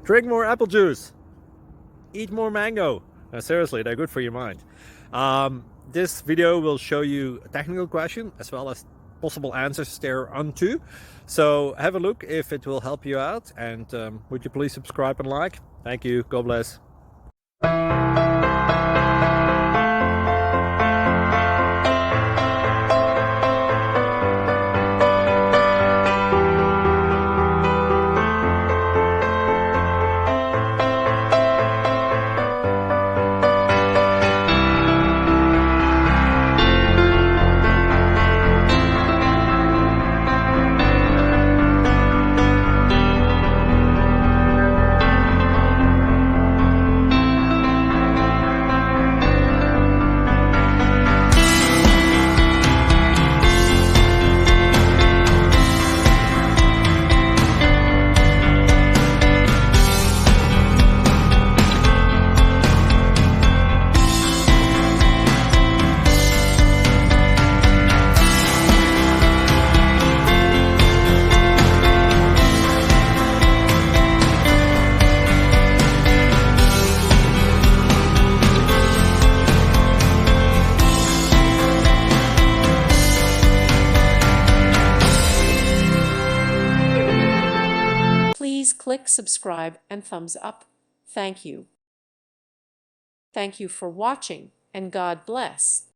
Drink more apple juice. Eat more mango. Seriously, they're good for your mind. This video will show you a technical question as well as possible answers thereunto. So have a look if it will help you out, and would you please subscribe and like? Thank you. God bless. Please click subscribe and thumbs up. Thank you. Thank you for watching, and God bless.